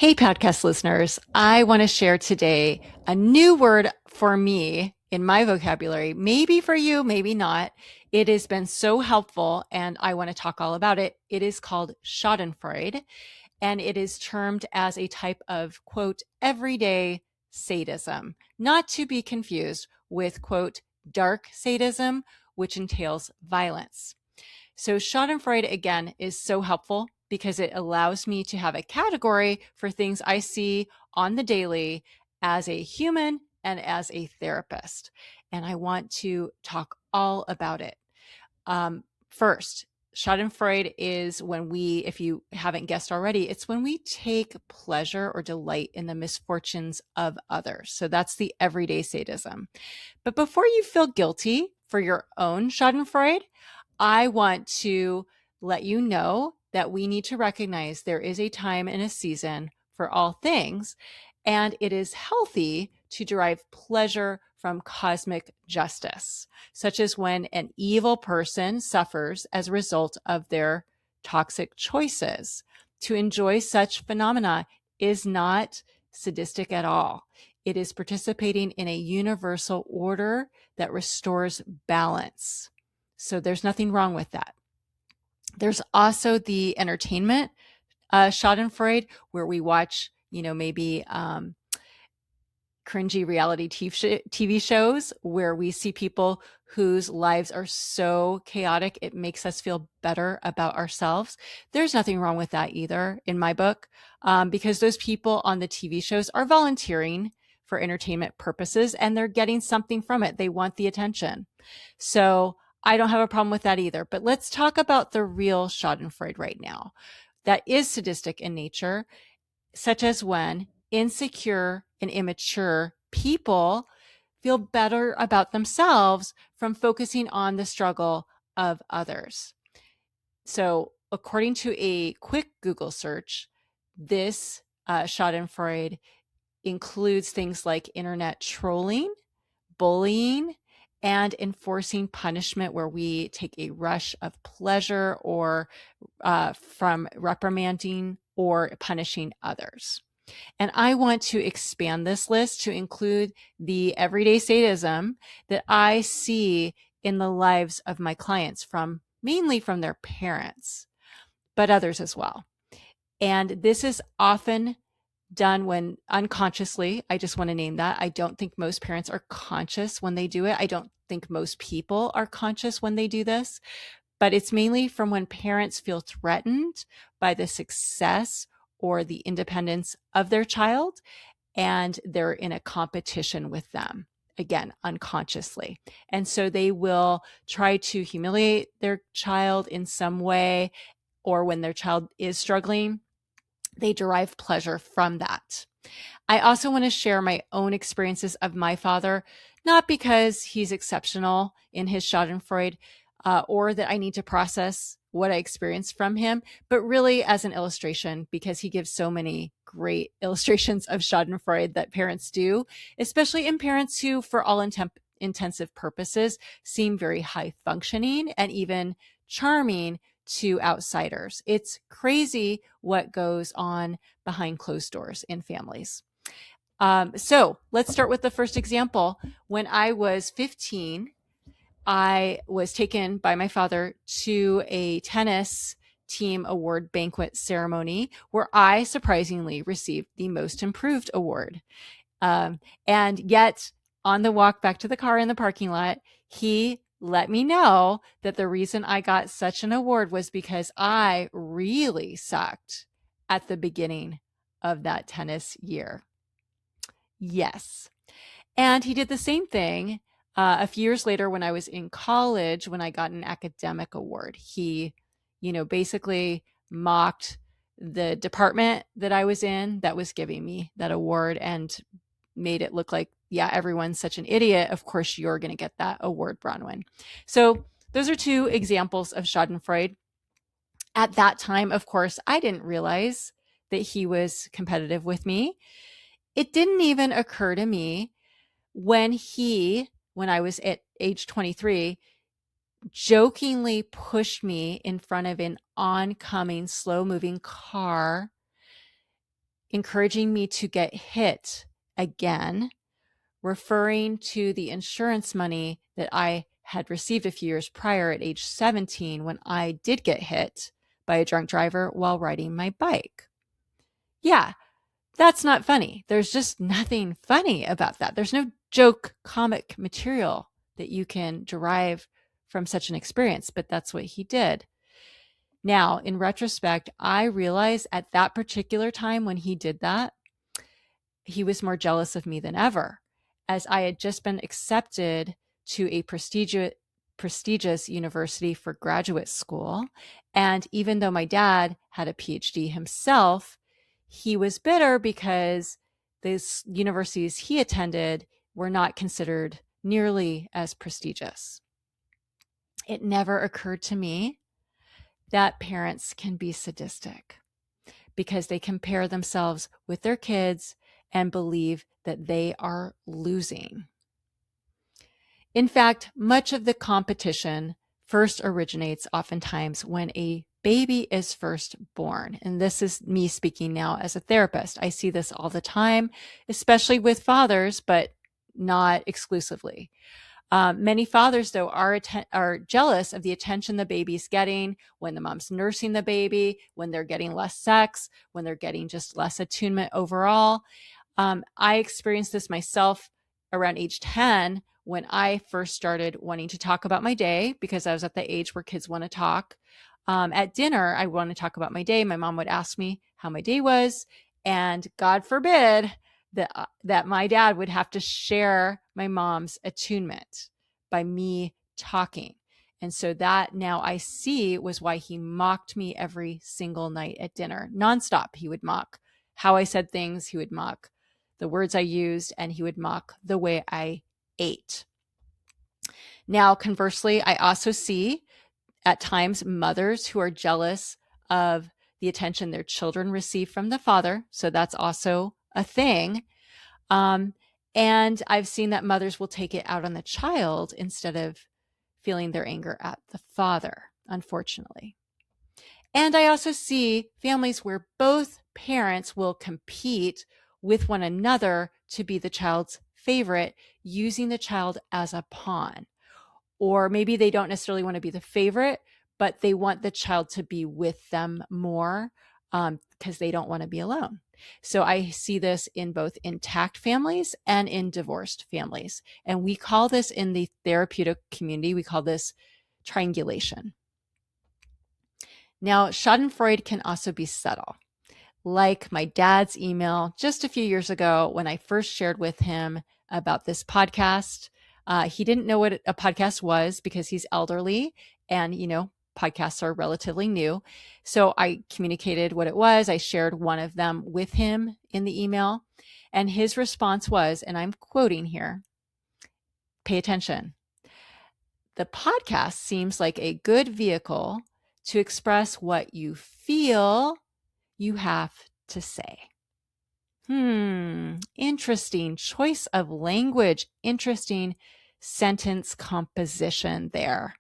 Hey, podcast listeners. I want to share today a new word for me in my vocabulary. Maybe for you, maybe not. It has been so helpful, and I want to talk all about it. It is called schadenfreude, and it is termed as a type of, quote, everyday sadism, not to be confused with, quote, dark sadism, which entails violence. So Schadenfreude, again, is so helpful because it allows me to have a category for things I see on the daily as a human and as a therapist. And I want to talk all about it. First, Schadenfreude is when we, if you haven't guessed already, it's when we take pleasure or delight in the misfortunes of others. So that's the everyday sadism. But before you feel guilty for your own Schadenfreude, I want to let you know that we need to recognize there is a time and a season for all things, and it is healthy to derive pleasure from cosmic justice, such as when an evil person suffers as a result of their toxic choices. To enjoy such phenomena is not sadistic at all. It is participating in a universal order that restores balance. So there's nothing wrong with that. There's also the entertainment Schadenfreude, where we watch, maybe cringy reality TV shows where we see people whose lives are so chaotic, it makes us feel better about ourselves. There's nothing wrong with that either in my book, because those people on the TV shows are volunteering for entertainment purposes and they're getting something from it. They want the attention. So I don't have a problem with that either. But let's talk about the real Schadenfreude right now. That is sadistic in nature, such as when insecure and immature people feel better about themselves from focusing on the struggle of others. So, according to a quick Google search, this Schadenfreude includes things like internet trolling, bullying, and enforcing punishment where we take a rush of pleasure or from reprimanding or punishing others. And I want to expand this list to include the everyday sadism that I see in the lives of my clients from mainly from their parents, but others as well. And this is often done when unconsciously. I just want to name that. I don't think most parents are conscious when they do it. I don't think most people are conscious when they do this, but it's mainly from when parents feel threatened by the success or the independence of their child and they're in a competition with them, again, unconsciously. And so they will try to humiliate their child in some way, or when their child is struggling, they derive pleasure from that. I also want to share my own experiences of my father, not because he's exceptional in his Schadenfreude or that I need to process what I experienced from him, but really as an illustration because he gives so many great illustrations of Schadenfreude that parents do, especially in parents who, for all intensive purposes, seem very high functioning and even charming to outsiders. It's crazy what goes on behind closed doors in families. So let's start with the first example. When I was 15, I was taken by my father to a tennis team award banquet ceremony where I surprisingly received the most improved award. And yet, on the walk back to the car in the parking lot, he let me know that the reason I got such an award was because I really sucked at the beginning of that tennis year. Yes. And he did the same thing a few years later when I was in college, when I got an academic award. He, basically mocked the department that I was in that was giving me that award and made it look like, yeah, everyone's such an idiot. Of course, you're going to get that award, Bronwyn. So those are two examples of Schadenfreude. At that time, of course, I didn't realize that he was competitive with me. It didn't even occur to me when I was at age 23, jokingly pushed me in front of an oncoming slow moving car encouraging me to get hit again, referring to the insurance money that I had received a few years prior at age 17 when I did get hit by a drunk driver while riding my bike. Yeah, that's not funny. There's just nothing funny about that. There's no joke comic material that you can derive from such an experience, but that's what he did. Now, in retrospect, I realize at that particular time when he did that, he was more jealous of me than ever, as I had just been accepted to a prestigious university for graduate school. And even though my dad had a PhD himself, he was bitter because these universities he attended were not considered nearly as prestigious. It never occurred to me that parents can be sadistic because they compare themselves with their kids and believe that they are losing. In fact, much of the competition first originates oftentimes when a baby is first born. And this is me speaking now as a therapist. I see this all the time, especially with fathers, but not exclusively. Many fathers, though, are jealous of the attention the baby's getting when the mom's nursing the baby, when they're getting less sex, when they're getting just less attunement overall. I experienced this myself around age 10 when I first started wanting to talk about my day because I was at the age where kids want to talk. At dinner, I want to talk about my day. My mom would ask me how my day was, and God forbid that my dad would have to share my mom's attunement by me talking. And so that now I see was why he mocked me every single night at dinner, nonstop. He would mock how I said things. He would mock the words I used, and he would mock the way I ate. Now, conversely, I also see at times mothers who are jealous of the attention their children receive from the father. So that's also a thing. And I've seen that mothers will take it out on the child instead of feeling their anger at the father, unfortunately. And I also see families where both parents will compete with one another to be the child's favorite, using the child as a pawn. Or maybe they don't necessarily want to be the favorite, but they want the child to be with them more because they don't want to be alone. So I see this in both intact families and in divorced families. And we call this in the therapeutic community, we call this triangulation. Now, schadenfreude can also be subtle. Like my dad's email just a few years ago when I first shared with him about this podcast. He didn't know what a podcast was because he's elderly and, podcasts are relatively new. So I communicated what it was. I shared one of them with him in the email. And his response was, and I'm quoting here, pay attention. The podcast seems like a good vehicle to express what you feel you have to say. Interesting choice of language, interesting sentence composition there.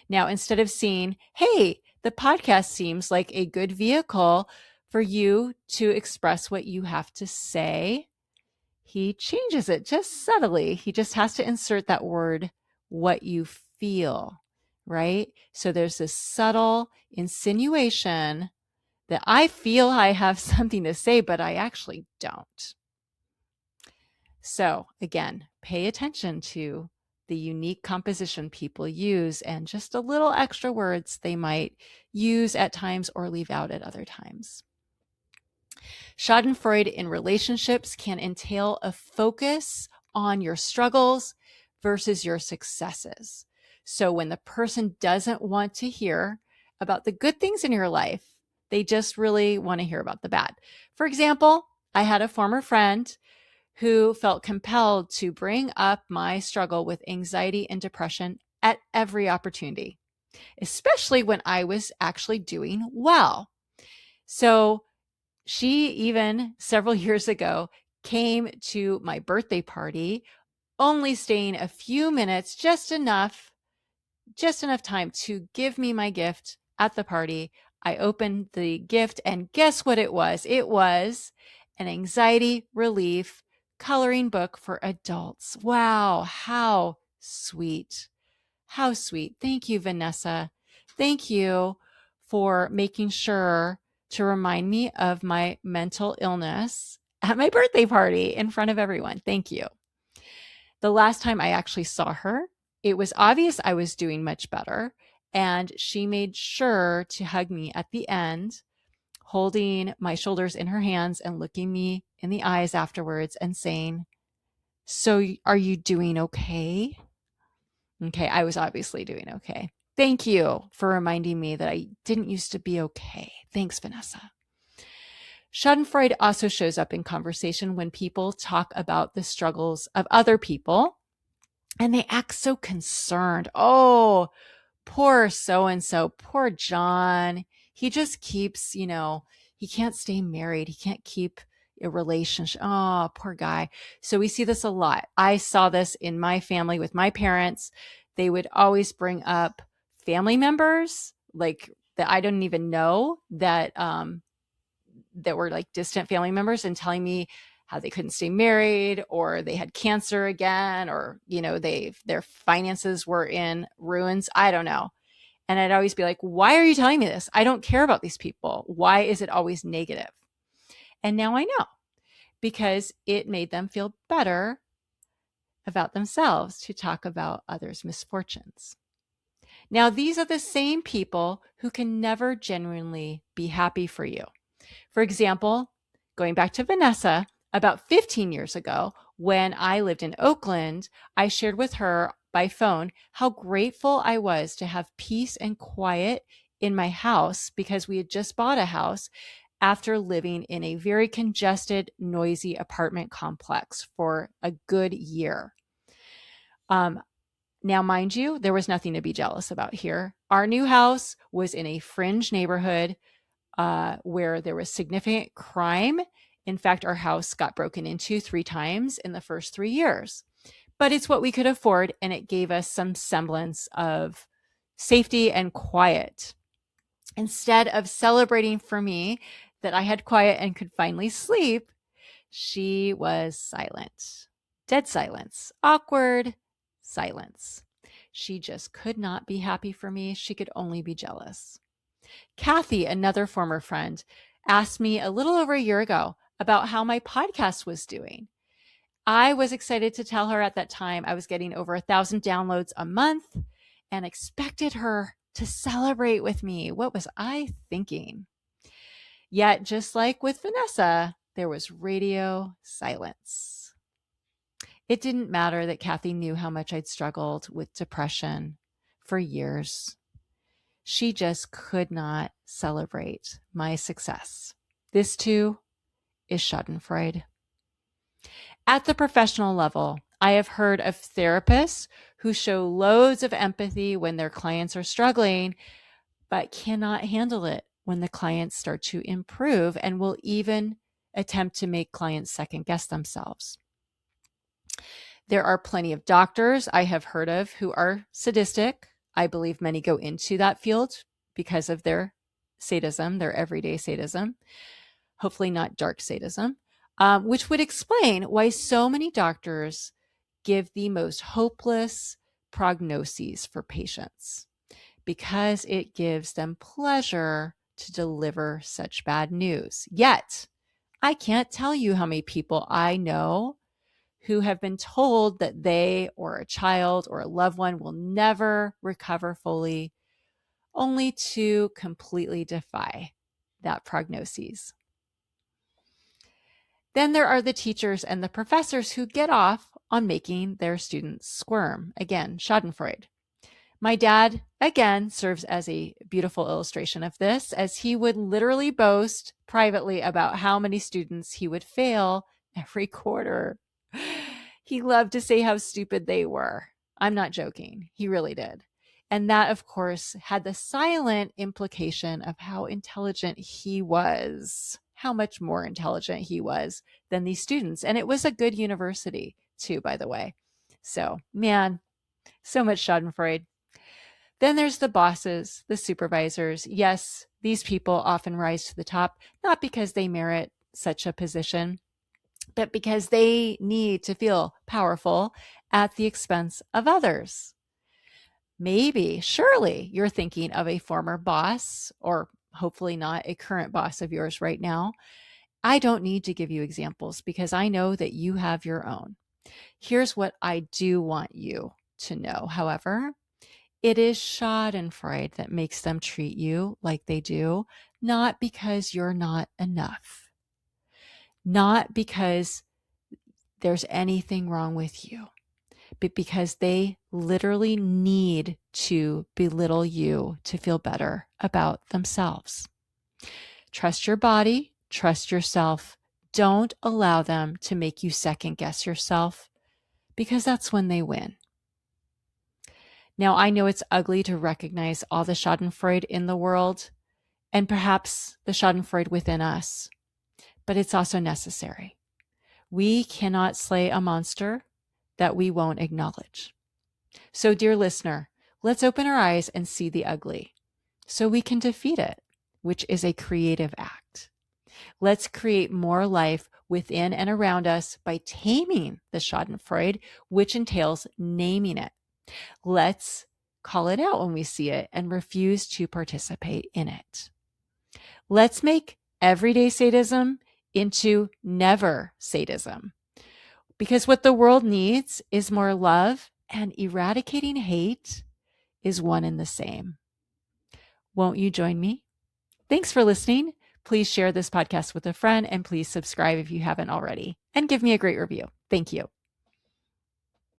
Now, instead of seeing, hey, the podcast seems like a good vehicle for you to express what you have to say, he changes it just subtly. He just has to insert that word, what you feel, right? So there's this subtle insinuation that I feel I have something to say, but I actually don't. So again, pay attention to the unique composition people use and just a little extra words they might use at times or leave out at other times. Schadenfreude in relationships can entail a focus on your struggles versus your successes. So when the person doesn't want to hear about the good things in your life, they just really want to hear about the bad. For example, I had a former friend who felt compelled to bring up my struggle with anxiety and depression at every opportunity, especially when I was actually doing well. So she even several years ago came to my birthday party, only staying a few minutes, just enough time to give me my gift at the party. I opened the gift and guess what it was? It was an anxiety relief coloring book for adults. Wow, how sweet. How sweet. Thank you, Vanessa. Thank you for making sure to remind me of my mental illness at my birthday party in front of everyone. Thank you. The last time I actually saw her, it was obvious I was doing much better. And she made sure to hug me at the end, holding my shoulders in her hands and looking me in the eyes afterwards and saying, "So are you doing okay?" Okay, I was obviously doing okay. Thank you for reminding me that I didn't used to be okay. Thanks, Vanessa. Schadenfreude also shows up in conversation when people talk about the struggles of other people and they act so concerned. Oh, poor so-and-so, poor John. He just keeps, he can't stay married. He can't keep a relationship. Oh, poor guy. So we see this a lot. I saw this in my family with my parents. They would always bring up family members like that I didn't even know that were like distant family members and telling me how they couldn't stay married or they had cancer again or their finances were in ruins. I don't know. And I'd always be like, why are you telling me this? I don't care about these people. Why is it always negative? And now I know because it made them feel better about themselves to talk about others' misfortunes. Now, these are the same people who can never genuinely be happy for you. For example, going back to Vanessa, about 15 years ago, when I lived in Oakland, I shared with her by phone how grateful I was to have peace and quiet in my house because we had just bought a house after living in a very congested, noisy apartment complex for a good year. Now, mind you, there was nothing to be jealous about here. Our new house was in a fringe neighborhood where there was significant crime. In fact, our house got broken into 3 times in the first 3 years. But it's what we could afford, and it gave us some semblance of safety and quiet. Instead of celebrating for me that I had quiet and could finally sleep, she was silent. Dead silence. Awkward silence. She just could not be happy for me. She could only be jealous. Kathy, another former friend, asked me a little over a year ago about how my podcast was doing. I was excited to tell her at that time I was getting over 1,000 downloads a month and expected her to celebrate with me. What was I thinking? Yet, just like with Vanessa, there was radio silence. It didn't matter that Kathy knew how much I'd struggled with depression for years. She just could not celebrate my success. This too is schadenfreude. At the professional level, I have heard of therapists who show loads of empathy when their clients are struggling, but cannot handle it when the clients start to improve and will even attempt to make clients second guess themselves. There are plenty of doctors I have heard of who are sadistic. I believe many go into that field because of their sadism, their everyday sadism, hopefully not dark sadism, which would explain why so many doctors give the most hopeless prognoses for patients, because it gives them pleasure to deliver such bad news. Yet, I can't tell you how many people I know who have been told that they or a child or a loved one will never recover fully, only to completely defy that prognosis. Then there are the teachers and the professors who get off on making their students squirm. Again, schadenfreude. My dad, again, serves as a beautiful illustration of this, as he would literally boast privately about how many students he would fail every quarter. He loved to say how stupid they were. I'm not joking. He really did. And that, of course, had the silent implication of how intelligent he was, how much more intelligent he was than these students. And it was a good university, too, by the way. So, man, so much schadenfreude. Then there's the bosses, the supervisors. Yes, these people often rise to the top, not because they merit such a position, but because they need to feel powerful at the expense of others. Maybe, surely you're thinking of a former boss, or hopefully not a current boss of yours right now. I don't need to give you examples because I know that you have your own. Here's what I do want you to know, however. It is schadenfreude that makes them treat you like they do, not because you're not enough, not because there's anything wrong with you, but because they literally need to belittle you to feel better about themselves. Trust your body, trust yourself. Don't allow them to make you second guess yourself, because that's when they win. Now, I know it's ugly to recognize all the schadenfreude in the world and perhaps the schadenfreude within us, but it's also necessary. We cannot slay a monster that we won't acknowledge. So, dear listener, let's open our eyes and see the ugly so we can defeat it, which is a creative act. Let's create more life within and around us by taming the schadenfreude, which entails naming it. Let's call it out when we see it and refuse to participate in it. Let's make everyday sadism into never sadism, because what the world needs is more love, and eradicating hate is one and the same. Won't you join me? Thanks for listening. Please share this podcast with a friend, and please subscribe if you haven't already, and give me a great review. Thank you.